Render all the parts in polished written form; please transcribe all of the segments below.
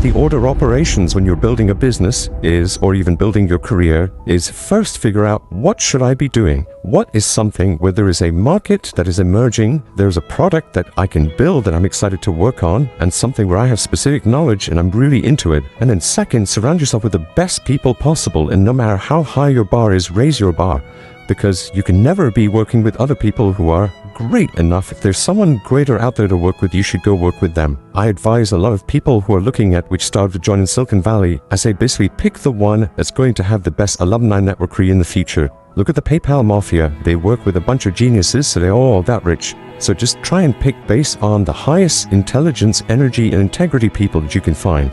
The order of operations when you're building a business is, or even building your career, is first figure out what should I be doing? What is something where there is a market that is emerging, there's a product that I can build that I'm excited to work on, and something where I have specific knowledge and I'm really into it. And then second, surround yourself with the best people possible, and no matter how high your bar is, raise your bar. Because you can never be working with other people who are great enough. If there's someone greater out there to work with, you should go work with them. I advise a lot of people who are looking at which startup to join in Silicon Valley. I say basically pick the one that's going to have the best alumni network in the future. Look at the PayPal mafia. They work with a bunch of geniuses, so they're all that rich. So just try and pick based on the highest intelligence, energy, and integrity people that you can find.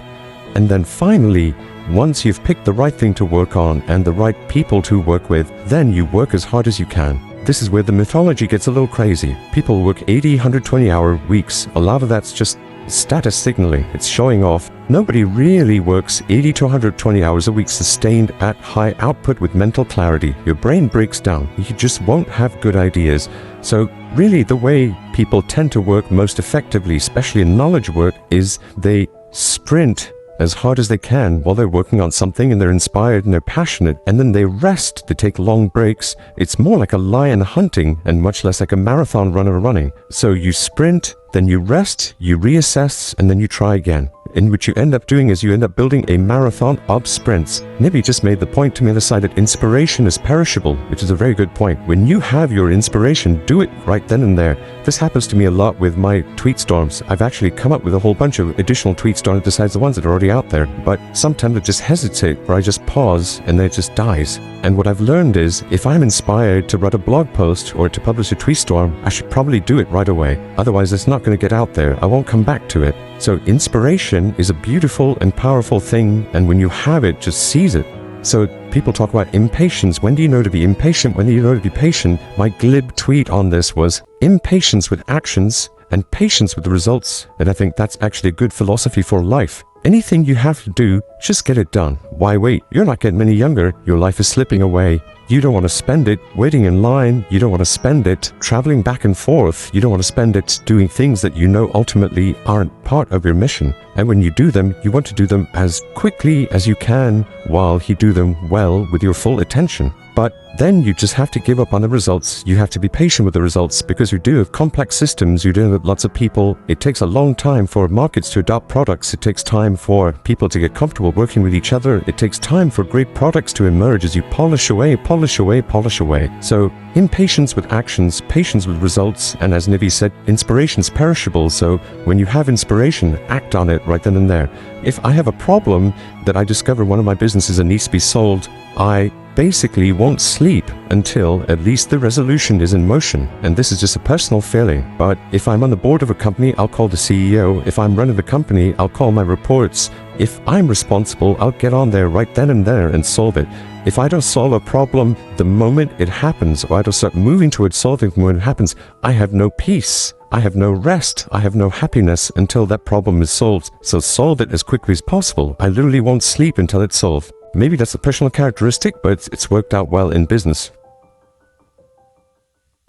And then finally, once you've picked the right thing to work on and the right people to work with, then you work as hard as you can. This is where the mythology gets a little crazy. People work 80, 120-hour weeks. A lot of that's just status signaling. It's showing off. Nobody really works 80 to 120 hours a week sustained at high output with mental clarity. Your brain breaks down. You just won't have good ideas. So really the way people tend to work most effectively, especially in knowledge work, is they sprint as hard as they can while they're working on something and they're inspired and they're passionate, and then they rest, they take long breaks. It's more like a lion hunting and much less like a marathon runner running. So you sprint, then you rest, you reassess, and then you try again. And what you end up doing is you end up building a marathon of sprints. Nibby just made the point to me on the side that inspiration is perishable, which is a very good point. When you have your inspiration, do it right then and there. This happens to me a lot with my tweet storms. I've actually come up with a whole bunch of additional tweet storms besides the ones that are already out there. But sometimes I just hesitate, or I just pause, and then it just dies. And what I've learned is, if I'm inspired to write a blog post or to publish a tweet storm, I should probably do it right away. Otherwise, it's not going to get out there. I won't come back to it. So inspiration is a beautiful and powerful thing, and when you have it, just seize it. So people talk about impatience. When do you know to be impatient? When do you know to be patient? My glib tweet on this was impatience with actions and patience with the results. And I think that's actually a good philosophy for life. Anything you have to do, just get it done. Why wait? You're not getting any younger. Your life is slipping away. You don't want to spend it waiting in line. You don't want to spend it traveling back and forth. You don't want to spend it doing things that you know ultimately aren't part of your mission. And when you do them, you want to do them as quickly as you can while you do them well with your full attention. But then you just have to give up on the results. You have to be patient with the results because you're dealing with complex systems, you're dealing with lots of people. It takes a long time for markets to adopt products. It takes time for people to get comfortable working with each other. It takes time for great products to emerge as you polish away. So impatience with actions, patience with results, and as Nivi said, inspiration's perishable. So when you have inspiration, act on it right then and there. If I have a problem that I discover one of my businesses that needs to be solved, I basically won't sleep until at least the resolution is in motion. And this is just a personal feeling. But if I'm on the board of a company, I'll call the CEO. If I'm running the company, I'll call my reports. If I'm responsible, I'll get on there right then and there and solve it. If I don't solve a problem the moment it happens, or I don't start moving towards solving when it happens, I have no peace. I have no rest. I have no happiness until that problem is solved. So solve it as quickly as possible. I literally won't sleep until it's solved. Maybe that's a personal characteristic, but it's worked out well in business.